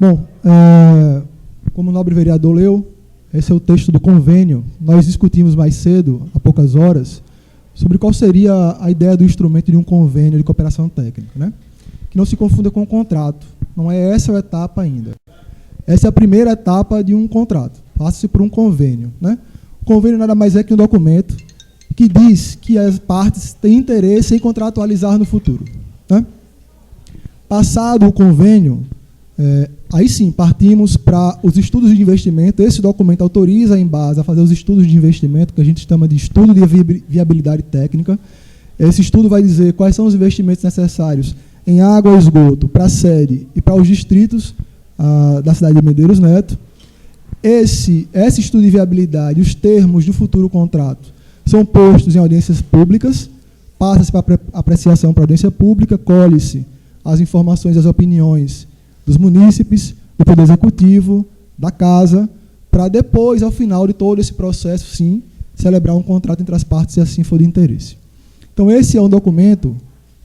Bom, como o nobre vereador leu, esse é o texto do convênio. Nós discutimos mais cedo, há poucas horas, sobre qual seria a ideia do instrumento de um convênio de cooperação técnica, né? Que não se confunda com o contrato. Não é essa a etapa ainda. Essa é a primeira etapa de um contrato. Passa-se por um convênio, né? O convênio nada mais é que um documento que diz que as partes têm interesse em contratualizar no futuro, né? Passado o convênio, aí sim, partimos para os estudos de investimento. Esse documento autoriza a Embasa a fazer os estudos de investimento, que a gente chama de estudo de viabilidade técnica. Esse estudo vai dizer quais são os investimentos necessários em água e esgoto para a sede e para os distritos da cidade de Medeiros Neto. Esse estudo de viabilidade, os termos do futuro contrato, são postos em audiências públicas, passa-se para apreciação para audiência pública, colhe-se as informações e as opiniões dos munícipes, do Poder Executivo, da Casa, para depois, ao final de todo esse processo, sim, celebrar um contrato entre as partes, se assim for de interesse. Então, esse é um documento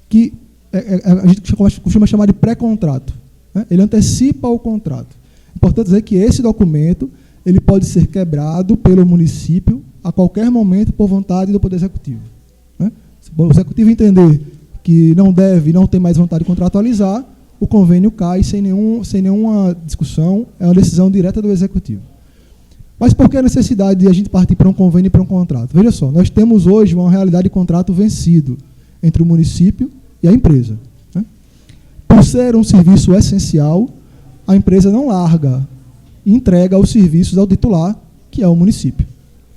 que a gente costuma chamar de pré-contrato, né? Ele antecipa o contrato. É importante dizer que esse documento ele pode ser quebrado pelo município a qualquer momento por vontade do Poder Executivo, né? Se o Executivo entender que não tem mais vontade de contratualizar, o convênio cai sem nenhuma discussão, é uma decisão direta do Executivo. Mas por que a necessidade de a gente partir para um convênio e para um contrato? Veja só, nós temos hoje uma realidade de contrato vencido entre o município e a empresa, né? Por ser um serviço essencial, a empresa não larga e entrega os serviços ao titular, que é o município.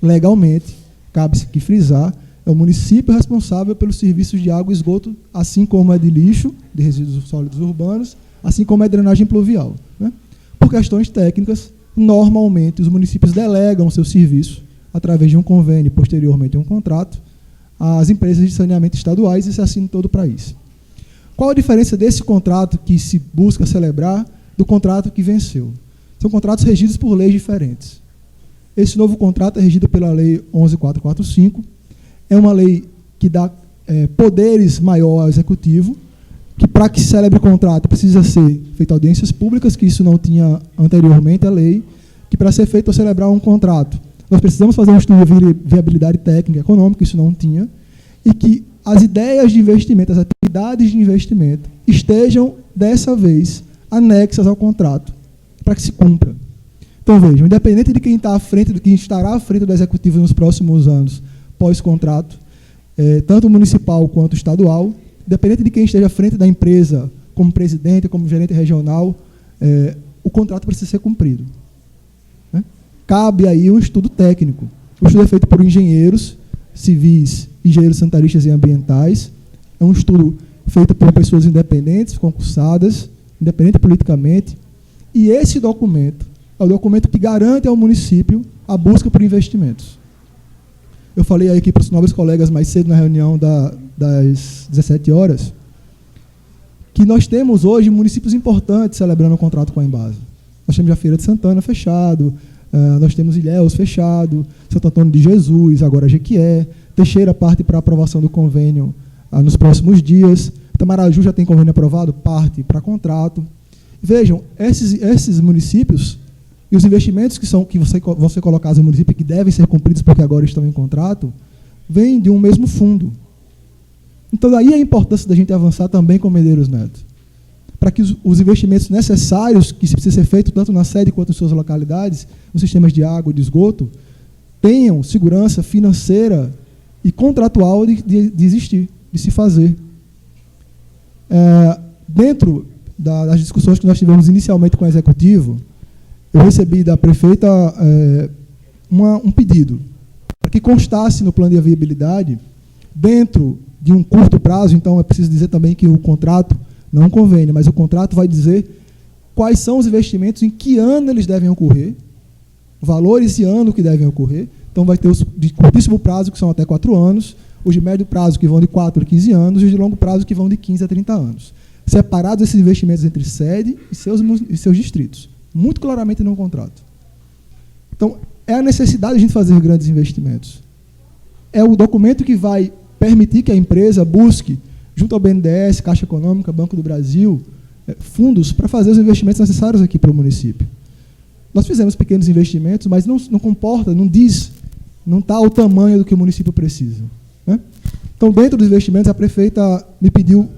Legalmente, cabe-se aqui frisar, é o município responsável pelos serviços de água e esgoto, assim como é de lixo, de resíduos sólidos urbanos, assim como é drenagem pluvial, né? Por questões técnicas, normalmente os municípios delegam o seu serviço, através de um convênio, posteriormente um contrato, às empresas de saneamento estaduais, e se assina em todo o país. Qual a diferença desse contrato que se busca celebrar do contrato que venceu? São contratos regidos por leis diferentes. Esse novo contrato é regido pela Lei 11.445, é uma lei que dá poderes maior ao Executivo, que para que se celebre o contrato precisa ser feita audiências públicas, que isso não tinha anteriormente a lei, que para ser feito ou celebrar um contrato, nós precisamos fazer um estudo de viabilidade técnica e econômica, isso não tinha, e que as ideias de investimento, as atividades de investimento, estejam, dessa vez, anexas ao contrato, para que se cumpra. Então, vejam, independente de quem está à frente, de quem estará à frente do Executivo nos próximos anos, pós-contrato, tanto municipal quanto estadual, independente de quem esteja à frente da empresa, como presidente, como gerente regional, o contrato precisa ser cumprido, né? Cabe aí um estudo técnico. O estudo é feito por engenheiros civis, engenheiros sanitaristas e ambientais. É um estudo feito por pessoas independentes, concursadas, independente politicamente. E esse documento é o documento que garante ao município a busca por investimentos. Eu falei aí aqui para os nobres colegas mais cedo na reunião das 17 horas, que nós temos hoje municípios importantes celebrando o contrato com a Embasa. Nós temos a Feira de Santana fechado, nós temos Ilhéus fechado, Santo Antônio de Jesus, agora Jequié, Teixeira parte para aprovação do convênio nos próximos dias, Tamaraju já tem convênio aprovado, parte para contrato. Vejam, esses municípios e os investimentos que vão ser colocados no município, que devem ser cumpridos porque agora estão em contrato, vêm de um mesmo fundo. Então, daí a importância da gente avançar também com Medeiros Neto, para que os investimentos necessários que precisa ser feito tanto na sede quanto em suas localidades, nos sistemas de água e de esgoto, tenham segurança financeira e contratual de existir, de se fazer. Dentro das discussões que nós tivemos inicialmente com o Executivo, eu recebi da prefeita um pedido para que constasse no plano de viabilidade, dentro de um curto prazo. Então é preciso dizer também que o contrato, não um convênio, mas o contrato vai dizer quais são os investimentos, em que ano eles devem ocorrer, valores e ano que devem ocorrer. Então vai ter os de curtíssimo prazo, que são até 4 anos, os de médio prazo, que vão de 4 a 15 anos, e os de longo prazo, que vão de 15 a 30 anos. Separados esses investimentos entre sede e seus distritos, muito claramente no contrato. Então, é a necessidade de a gente fazer grandes investimentos. É o documento que vai permitir que a empresa busque, junto ao BNDES, Caixa Econômica, Banco do Brasil, fundos para fazer os investimentos necessários aqui para o município. Nós fizemos pequenos investimentos, mas não comporta, não está ao tamanho do que o município precisa, né? Então, dentro dos investimentos, a prefeita me pediu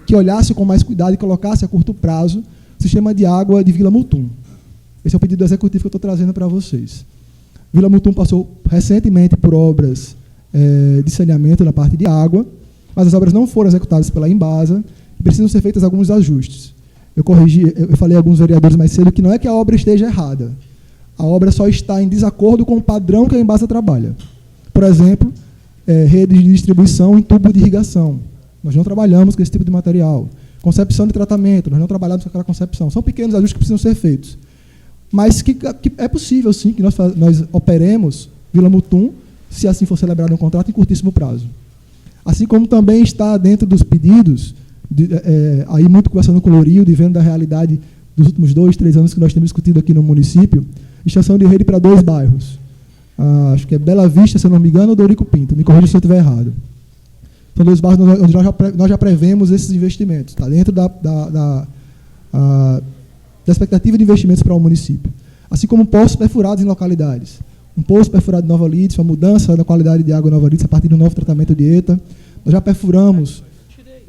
que olhasse com mais cuidado e colocasse a curto prazo o sistema de água de Vila Mutum. Esse é o pedido executivo que eu estou trazendo para vocês. Vila Mutum passou recentemente por obras de saneamento na parte de água, mas as obras não foram executadas pela Embasa e precisam ser feitos alguns ajustes. Eu falei a alguns vereadores mais cedo que não é que a obra esteja errada. A obra só está em desacordo com o padrão que a Embasa trabalha. Por exemplo, rede de distribuição em tubo de irrigação. Nós não trabalhamos com esse tipo de material. Concepção de tratamento, nós não trabalhamos com aquela concepção. São pequenos ajustes que precisam ser feitos. Mas que é possível, sim, que nós operemos Vila Mutum, se assim for celebrado um contrato, em curtíssimo prazo. Assim como também está dentro dos pedidos, aí muito conversando com o Lorildo e vendo da realidade dos últimos 2, 3 anos que nós temos discutido aqui no município, extensão de rede para 2 bairros. Acho que é Bela Vista, se eu não me engano, ou Dorico Pinto. Me corrija se eu estiver errado. São 2 bairros onde nós já prevemos esses investimentos. Está dentro da expectativa de investimentos para o município. Assim como poços perfurados em localidades. Um poço perfurado em Nova Lídice, uma mudança na qualidade de água em Nova Lídice a partir do novo tratamento de ETA. Nós já perfuramos,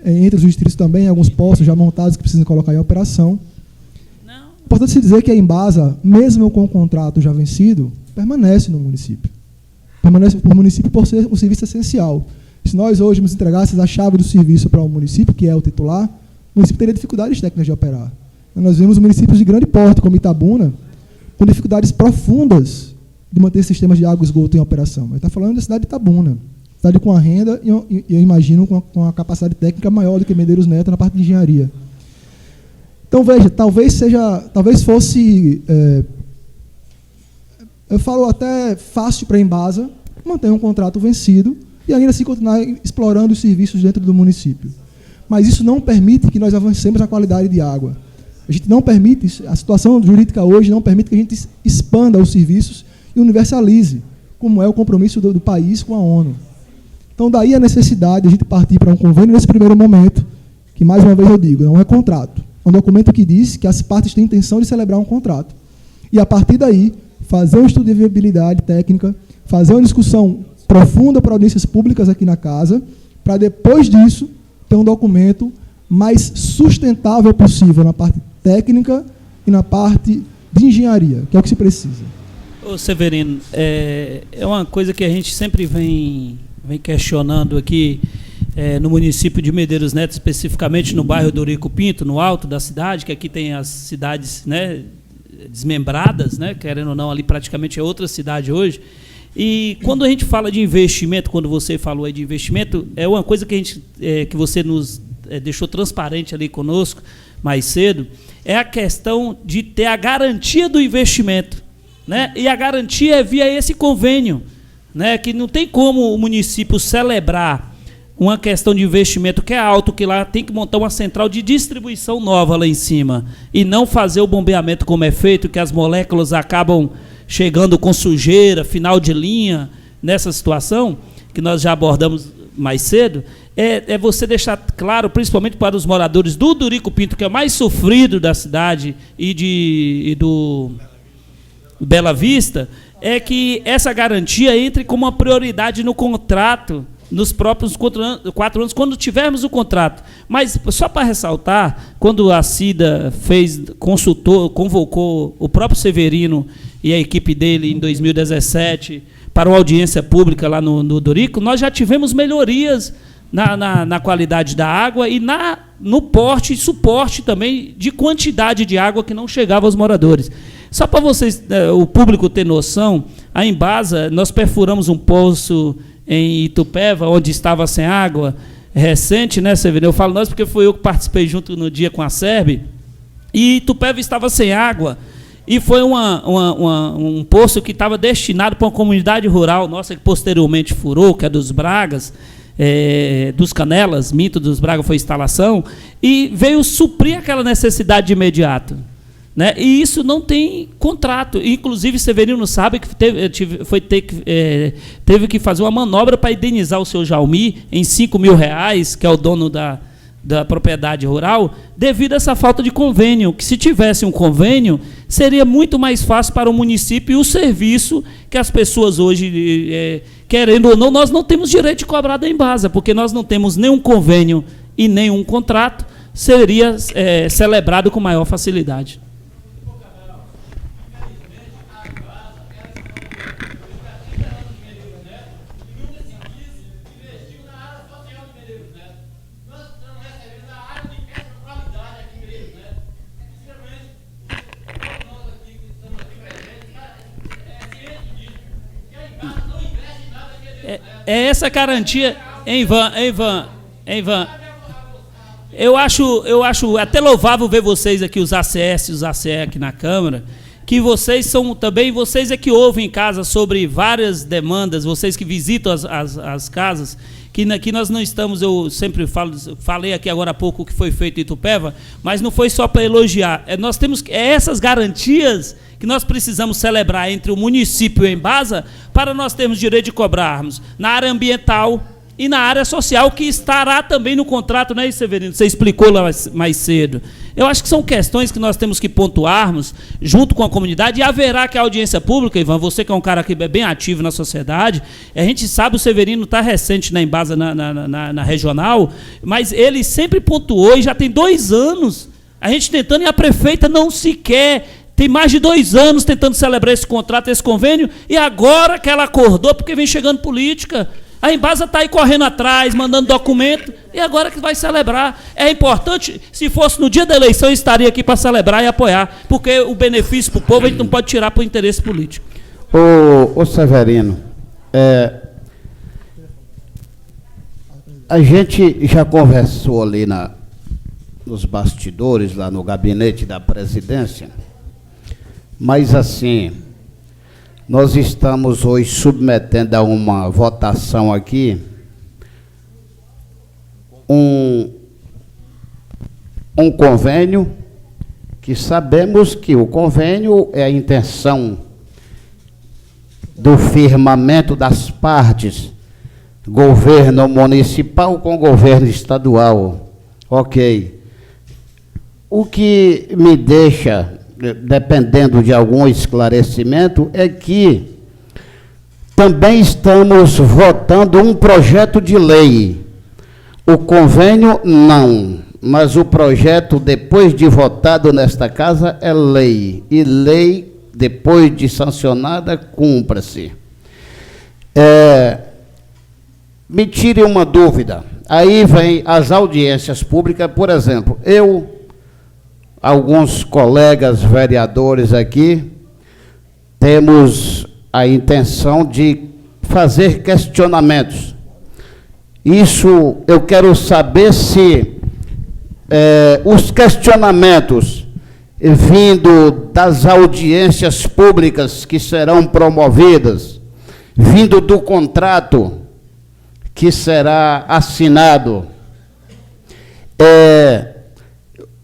entre os distritos também, alguns poços já montados que precisam colocar em operação. Importante se dizer que a Embasa, mesmo com o contrato já vencido, permanece no município. Permanece para o município por ser um serviço essencial. Se nós hoje nos entregássemos a chave do serviço para o município, que é o titular, o município teria dificuldades técnicas de operar. Nós vemos municípios de grande porte, como Itabuna, com dificuldades profundas de manter sistemas de água e esgoto em operação. A gente está falando da cidade de Itabuna, cidade com a renda, e eu imagino com a capacidade técnica maior do que Medeiros Neto na parte de engenharia. Então, veja, talvez fosse, eu falo até fácil para a Embasa manter um contrato vencido e ainda assim continuar explorando os serviços dentro do município. Mas isso não permite que nós avancemos na qualidade de água. A gente não permite, a situação jurídica hoje não permite que a gente expanda os serviços e universalize, como é o compromisso do país com a ONU. Então, daí a necessidade de a gente partir para um convênio nesse primeiro momento, que, mais uma vez eu digo, não é contrato. É um documento que diz que as partes têm intenção de celebrar um contrato. E, a partir daí, fazer um estudo de viabilidade técnica, fazer uma discussão profunda para audiências públicas aqui na casa, para, depois disso, ter um documento mais sustentável possível na parte técnica e na parte de engenharia, que é o que se precisa. Ô Severino, é uma coisa que a gente sempre vem questionando aqui no município de Medeiros Neto, especificamente no bairro do Dorico Pinto, no alto da cidade, que aqui tem as cidades, né, desmembradas, né, querendo ou não, ali praticamente é outra cidade hoje. E quando a gente fala de investimento, quando você falou aí de investimento, é uma coisa que que você nos deixou transparente ali conosco mais cedo, é a questão de ter a garantia do investimento, né? E a garantia é via esse convênio, né? Que não tem como o município celebrar uma questão de investimento que é alto, que lá tem que montar uma central de distribuição nova lá em cima, e não fazer o bombeamento como é feito, que as moléculas acabam chegando com sujeira, final de linha, nessa situação, que nós já abordamos mais cedo, é você deixar claro, principalmente para os moradores do Dorico Pinto, que é o mais sofrido da cidade, e do Bela Vista, é que essa garantia entre como uma prioridade no contrato, nos próprios 4 anos, quando tivermos o contrato. Mas, só para ressaltar, quando a CIDA convocou o próprio Severino e a equipe dele em 2017 para uma audiência pública lá no Dorico, nós já tivemos melhorias na qualidade da água e no porte e suporte também de quantidade de água que não chegava aos moradores. Só para vocês, o público ter noção, a Embasa, nós perfuramos um poço em Itupeva, onde estava sem água, recente, né, Severino? Eu falo nós porque foi eu que participei junto no dia com a SERB, e Itupeva estava sem água, e foi um poço que estava destinado para uma comunidade rural nossa, que posteriormente furou, que é dos Bragas, dos Canelas, Minto dos Bragas foi instalação, e veio suprir aquela necessidade de imediato. Né? E isso não tem contrato. Inclusive, Severino sabe que teve que fazer uma manobra para indenizar o seu Jaumi em R$5.000, que é o dono da propriedade rural, devido a essa falta de convênio, que se tivesse um convênio, seria muito mais fácil para o município e o serviço que as pessoas hoje, querendo ou não, nós não temos direito de cobrar da Embasa, porque nós não temos nenhum convênio e nenhum contrato, seria celebrado com maior facilidade. É essa garantia, Ivan. Eu acho até louvável ver vocês aqui, os ACS, os ACE aqui na Câmara, que vocês são também, vocês é que ouvem em casa sobre várias demandas, vocês que visitam as casas, que nós não estamos, eu sempre falei aqui agora há pouco o que foi feito em Itupeva, mas não foi só para elogiar. Nós temos essas garantias que nós precisamos celebrar entre o município e a Embasa para nós termos direito de cobrarmos na área ambiental e na área social, que estará também no contrato, né, Severino? Você explicou lá mais cedo. Eu acho que são questões que nós temos que pontuarmos junto com a comunidade, e haverá que a audiência pública, Ivan, você que é um cara que é bem ativo na sociedade, a gente sabe, o Severino está recente na Embasa, na regional, mas ele sempre pontuou, e já tem 2 anos, a gente tentando, e a prefeita não se quer. Tem mais de 2 anos tentando celebrar esse contrato, esse convênio, e agora que ela acordou, porque vem chegando política. A Embasa está aí correndo atrás, mandando documento, e agora que vai celebrar. É importante, se fosse no dia da eleição, eu estaria aqui para celebrar e apoiar, porque o benefício para o povo a gente não pode tirar para o interesse político. Ô Severino, a gente já conversou ali nos bastidores, lá no gabinete da presidência, mas assim, nós estamos hoje submetendo a uma votação aqui um convênio, que sabemos que o convênio é a intenção do firmamento das partes, governo municipal com governo estadual. Ok. O que me deixa, dependendo de algum esclarecimento, é que também estamos votando um projeto de lei. O convênio, não, mas o projeto, depois de votado nesta casa, é lei. E lei, depois de sancionada, cumpra-se. Me tire uma dúvida. Aí vem as audiências públicas, por exemplo, alguns colegas vereadores aqui, temos a intenção de fazer questionamentos. Isso, eu quero saber se os questionamentos vindo das audiências públicas que serão promovidas, vindo do contrato que será assinado,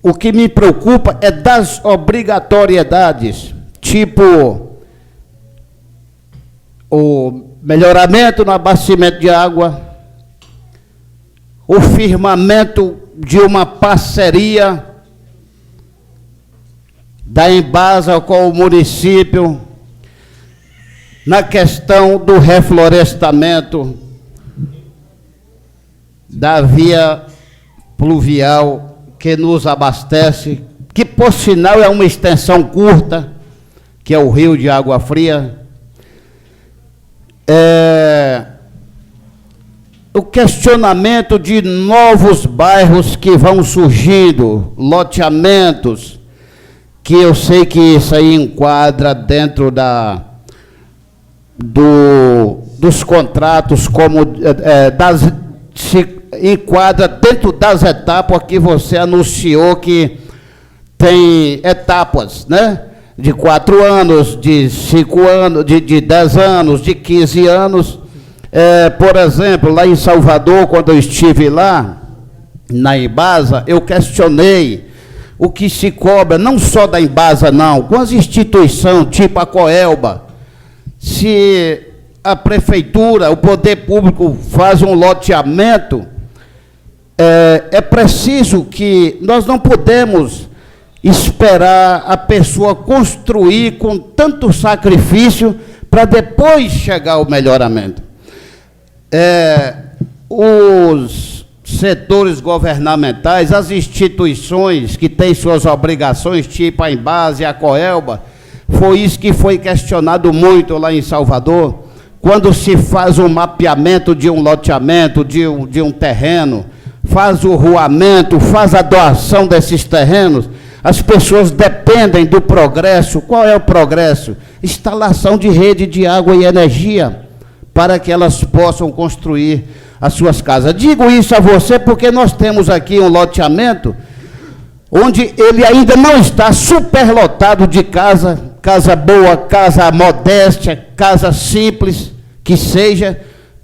o que me preocupa é das obrigatoriedades, tipo o melhoramento no abastecimento de água, o firmamento de uma parceria da Embasa com o município, na questão do reflorestamento da via pluvial que nos abastece, que por sinal é uma extensão curta, que é o Rio de Água Fria. O questionamento de novos bairros que vão surgindo, loteamentos, que eu sei que isso aí enquadra dentro dos contratos, como se enquadra dentro das etapas que você anunciou, que tem etapas, né? De 4 anos, de 5 anos, de 10 anos, de 15 anos. Por exemplo, lá em Salvador, quando eu estive lá, na Embasa, eu questionei o que se cobra, não só da Embasa, não, com as instituições, tipo a Coelba, se a prefeitura, o poder público faz um loteamento, é preciso que nós não podemos esperar a pessoa construir com tanto sacrifício para depois chegar ao melhoramento. Os setores governamentais, as instituições que têm suas obrigações, tipo a Embase, a Coelba, foi isso que foi questionado muito lá em Salvador, quando se faz um mapeamento de um loteamento, de um terreno, faz o ruamento, faz a doação desses terrenos, as pessoas dependem do progresso. Qual é o progresso? Instalação de rede de água e energia, para que elas possam construir as suas casas. Digo isso a você porque nós temos aqui um loteamento onde ele ainda não está superlotado de casa boa, casa modéstia, casa simples, que seja,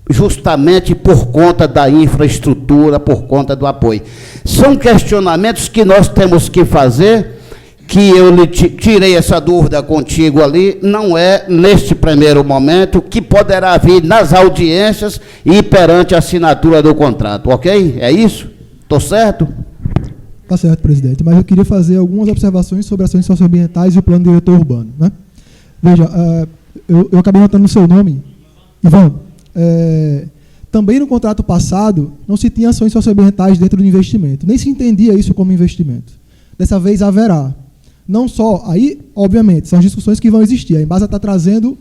justamente por conta da infraestrutura, por conta do apoio. São questionamentos que nós temos que fazer, que eu lhe tirei essa dúvida contigo ali, não é neste primeiro momento, que poderá vir nas audiências e perante a assinatura do contrato, ok? É isso? Estou certo? Está certo, presidente, mas eu queria fazer algumas observações sobre ações socioambientais e o plano diretor urbano, né? Veja, eu acabei notando o seu nome, Ivan. Também no contrato passado não se tinha ações socioambientais dentro do investimento, nem se entendia isso como investimento. Dessa vez haverá. Não só, aí, obviamente, são discussões que vão existir. A Embasa está trazendo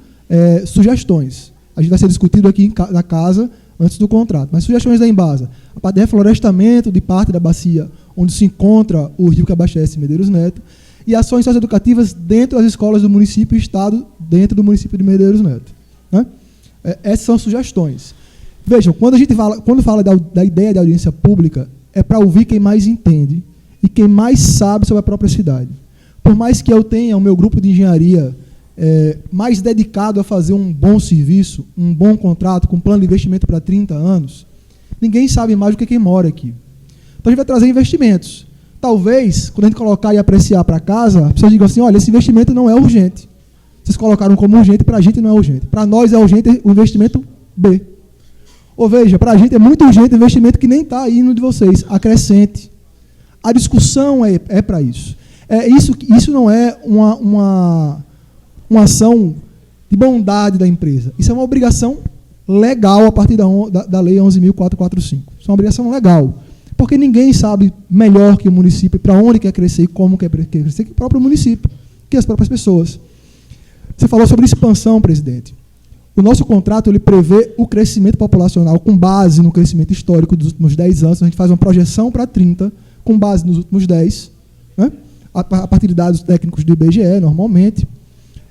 sugestões. A gente vai ser discutido aqui na casa antes do contrato. Mas sugestões da Embasa. A parte de reflorestamento de parte da bacia onde se encontra o rio que abastece Medeiros Neto, e ações socioeducativas dentro das escolas do município e Estado dentro do município de Medeiros Neto. Né? Essas são sugestões. Vejam, quando fala da ideia de audiência pública, é para ouvir quem mais entende e quem mais sabe sobre a própria cidade. Por mais que eu tenha o meu grupo de engenharia mais dedicado a fazer um bom serviço, um bom contrato, com plano de investimento para 30 anos, ninguém sabe mais do que quem mora aqui. Então a gente vai trazer investimentos. Talvez, quando a gente colocar e apreciar para casa, as pessoas digam assim, olha, esse investimento não é urgente. Vocês colocaram como urgente, para a gente não é urgente. Para nós é urgente o investimento B. Ou veja, para a gente é muito urgente o investimento que nem está aí no de vocês, acrescente. A discussão é para isso. Isso não é uma ação de bondade da empresa. Isso é uma obrigação legal a partir da Lei 11.445. Isso é uma obrigação legal. Porque ninguém sabe melhor que o município para onde quer crescer e como quer crescer que o próprio município, que as próprias pessoas. Você falou sobre expansão, presidente. O nosso contrato ele prevê o crescimento populacional com base no crescimento histórico dos últimos 10 anos. A gente faz uma projeção para 30, com base nos últimos 10, né? A partir de dados técnicos do IBGE, normalmente.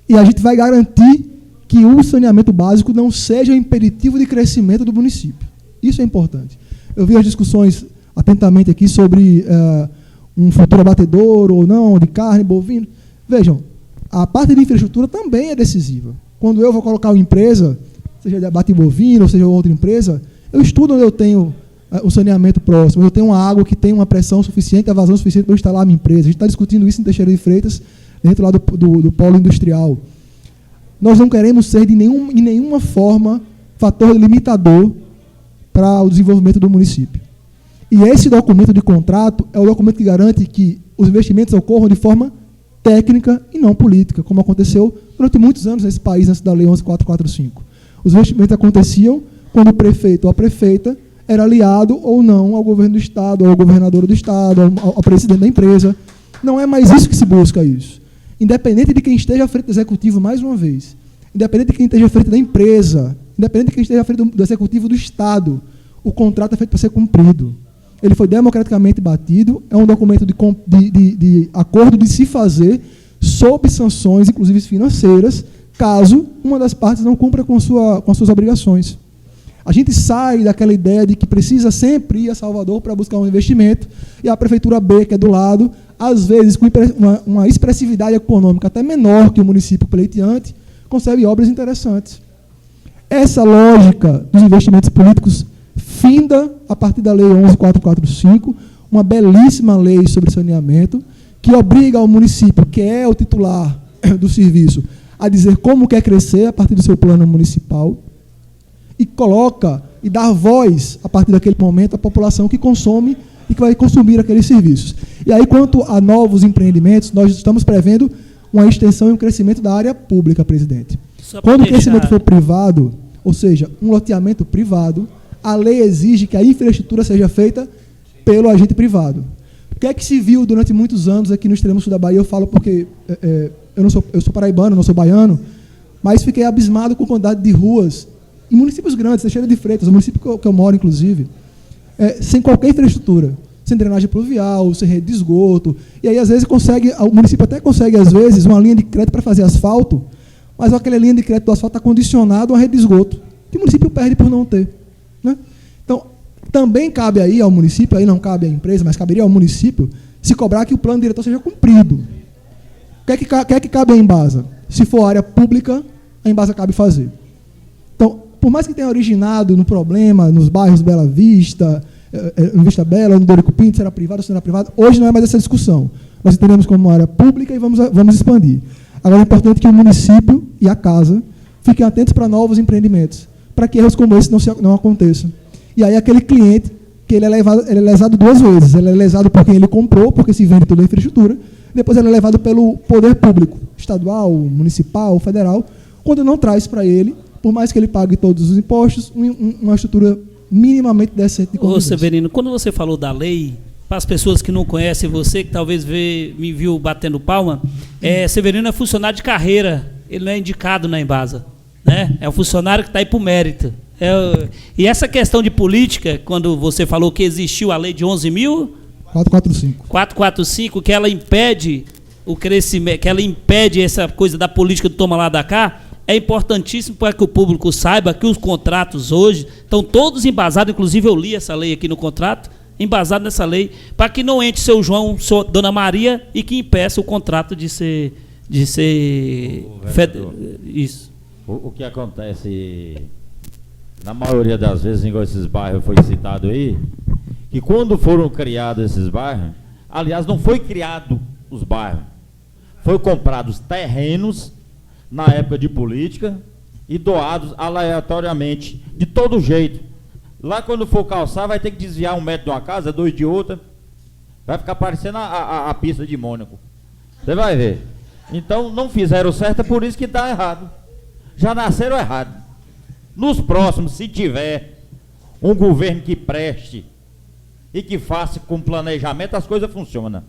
E a gente vai garantir que o saneamento básico não seja impeditivo de crescimento do município. Isso é importante. Eu vi as discussões atentamente aqui sobre um futuro abatedouro ou não, de carne, bovino. Vejam, a parte de infraestrutura também é decisiva. Quando eu vou colocar uma empresa, seja de abate bovino, ou seja outra empresa, eu estudo onde eu tenho o saneamento próximo, eu tenho uma água que tem uma pressão suficiente, a vazão suficiente para eu instalar a minha empresa. A gente está discutindo isso em Teixeira de Freitas, dentro lá do polo industrial. Nós não queremos ser, em nenhuma forma, fator limitador para o desenvolvimento do município. E esse documento de contrato é o documento que garante que os investimentos ocorram de forma técnica e não política, como aconteceu durante muitos anos nesse país, antes da Lei 11.445. Os investimentos aconteciam quando o prefeito ou a prefeita era aliado ou não ao governo do Estado, ao governador do Estado, ao presidente da empresa. Não é mais isso que se busca isso. Independente de quem esteja à frente do executivo, mais uma vez, independente de quem esteja à frente da empresa, independente de quem esteja à frente do executivo do Estado, o contrato é feito para ser cumprido. Ele foi democraticamente batido, é um documento de acordo de se fazer sob sanções, inclusive financeiras, caso uma das partes não cumpra com suas obrigações. A gente sai daquela ideia de que precisa sempre ir a Salvador para buscar um investimento, e a Prefeitura B, que é do lado, às vezes com uma expressividade econômica até menor que o município pleiteante, concebe obras interessantes. Essa lógica dos investimentos políticos finda a partir da Lei 11.445, uma belíssima lei sobre saneamento, que obriga o município, que é o titular do serviço, a dizer como quer crescer a partir do seu plano municipal, e coloca e dar voz, a partir daquele momento, à população que consome e que vai consumir aqueles serviços. E aí, quanto a novos empreendimentos, nós estamos prevendo uma extensão e um crescimento da área pública, presidente. Quando o crescimento for privado, ou seja, um loteamento privado, a lei exige que a infraestrutura seja feita pelo agente privado. O que é que se viu durante muitos anos aqui no extremo sul da Bahia? Eu falo porque eu sou paraibano, não sou baiano, mas fiquei abismado com a quantidade de ruas em municípios grandes, Teixeira de Freitas, o município que eu moro, inclusive, sem qualquer infraestrutura, sem drenagem pluvial, sem rede de esgoto. E aí, às vezes, o município até consegue, às vezes, uma linha de crédito para fazer asfalto, mas aquela linha de crédito do asfalto está condicionada a uma rede de esgoto, que o município perde por não ter. Né? Então, também cabe aí ao município, aí não cabe à empresa, mas caberia ao município, se cobrar que o plano diretor seja cumprido. O que é que cabe à Embasa? Se for área pública, a Embasa cabe fazer. Então, por mais que tenha originado no problema, nos bairros Bela Vista, no Vista Bela, no Dorico Pinto, se era privado ou se não era privado, hoje não é mais essa discussão. Nós entendemos como uma área pública e vamos expandir. Agora, é importante que o município e a casa fiquem atentos para novos empreendimentos, para que erros como esse não aconteçam. E aí, aquele cliente, que ele é lesado duas vezes. Ele é lesado por quem ele comprou, porque se vende toda a infraestrutura, depois ele é levado pelo poder público, estadual, municipal, federal, quando não traz para ele, por mais que ele pague todos os impostos, uma estrutura minimamente decente de convivência. Ô, Severino, quando você falou da lei, para as pessoas que não conhecem você, que talvez me viu batendo palma, Severino é funcionário de carreira, ele não é indicado na Embasa, né? É um funcionário que está aí por mérito. E essa questão de política, quando você falou que existiu a lei de 11.445, que ela impede o crescimento, que ela impede essa coisa da política do toma lá da cá, é importantíssimo para que o público saiba que os contratos hoje estão todos embasados, inclusive eu li essa lei aqui no contrato, embasado nessa lei, para que não entre seu João, Dona Maria, e que impeça o contrato de ser isso. O que acontece na maioria das vezes, igual esses bairros foi citado aí, que quando foram criados esses bairros, aliás, não foi criado os bairros, foi comprados terrenos na época de política e doados aleatoriamente, de todo jeito. Lá quando for calçar, vai ter que desviar 1 metro de uma casa, 2 de outra, vai ficar parecendo a pista de Mônaco. Você vai ver. Então não fizeram certo, é por isso que está errado. Já nasceram errado. Nos próximos, se tiver um governo que preste e que faça com planejamento, as coisas funcionam.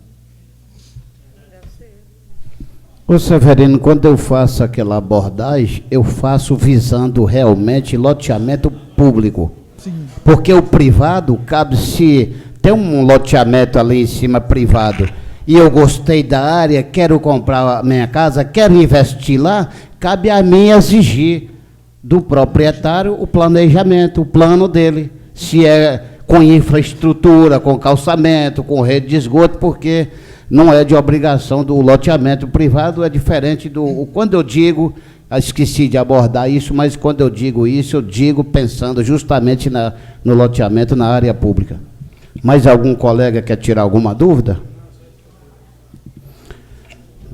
Ô Severino, quando eu faço aquela abordagem, eu faço visando realmente loteamento público. Sim. Porque o privado, cabe se tem um loteamento ali em cima privado, e eu gostei da área, quero comprar a minha casa, quero investir lá, cabe a mim exigir do proprietário o planejamento, o plano dele, se é com infraestrutura, com calçamento, com rede de esgoto, porque não é de obrigação do loteamento privado, é diferente do... Quando eu digo, esqueci de abordar isso, mas quando eu digo isso, eu digo pensando justamente no loteamento na área pública. Mais algum colega quer tirar alguma dúvida?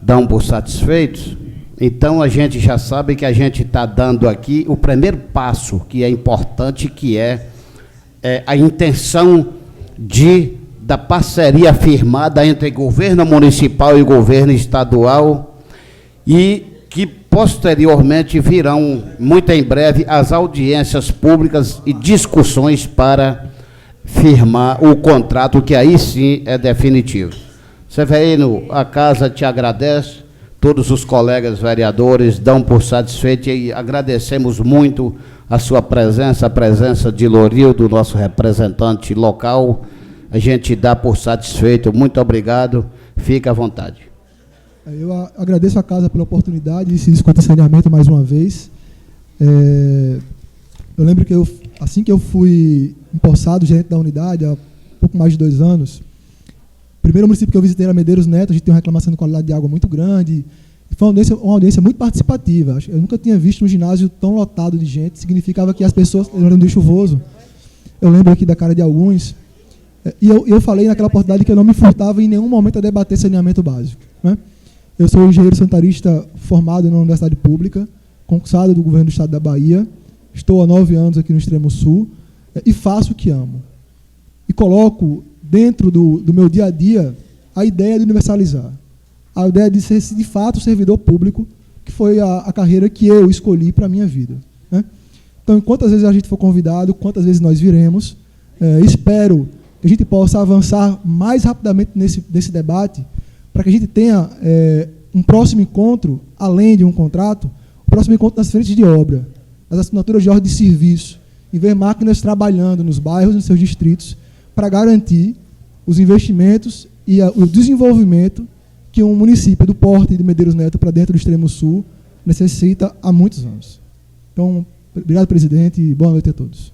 Dão por satisfeitos? Então, a gente já sabe que a gente está dando aqui o primeiro passo, que é importante, que é a intenção da parceria firmada entre governo municipal e governo estadual, e que posteriormente virão, muito em breve, as audiências públicas e discussões para firmar o contrato, que aí sim é definitivo. Severino, a casa te agradece, todos os colegas vereadores dão por satisfeito e agradecemos muito a sua presença, a presença de Lorildo, nosso representante local. A gente dá por satisfeito. Muito obrigado. Fique à vontade. Eu agradeço a casa pela oportunidade de se discutir saneamento mais uma vez. Eu lembro que assim que eu fui empossado gerente da unidade, há pouco mais de 2 anos, o primeiro município que eu visitei era Medeiros Neto, a gente tem uma reclamação de qualidade de água muito grande. Foi uma audiência muito participativa. Eu nunca tinha visto um ginásio tão lotado de gente. Significava que as pessoas... Era um dia chuvoso. Eu lembro aqui da cara de alguns. E eu falei naquela oportunidade que eu não me furtava em nenhum momento a debater saneamento básico. Né? Eu sou engenheiro sanitarista formado na Universidade Pública, concursado do governo do Estado da Bahia. Estou há 9 anos aqui no Extremo Sul. e faço o que amo. E coloco dentro do meu dia a dia a ideia de universalizar, a ideia de ser, de fato, servidor público, que foi a carreira que eu escolhi para a minha vida, né? Então, quantas vezes a gente for convidado, quantas vezes nós viremos, espero que a gente possa avançar mais rapidamente nesse debate, para que a gente tenha um próximo encontro, além de um contrato, o próximo encontro nas frentes de obra, nas assinaturas de ordem de serviço, e ver máquinas trabalhando nos bairros, nos seus distritos, para garantir os investimentos e o desenvolvimento que um município do porte de Medeiros Neto para dentro do extremo sul necessita há muitos anos. Então, obrigado, presidente, e boa noite a todos.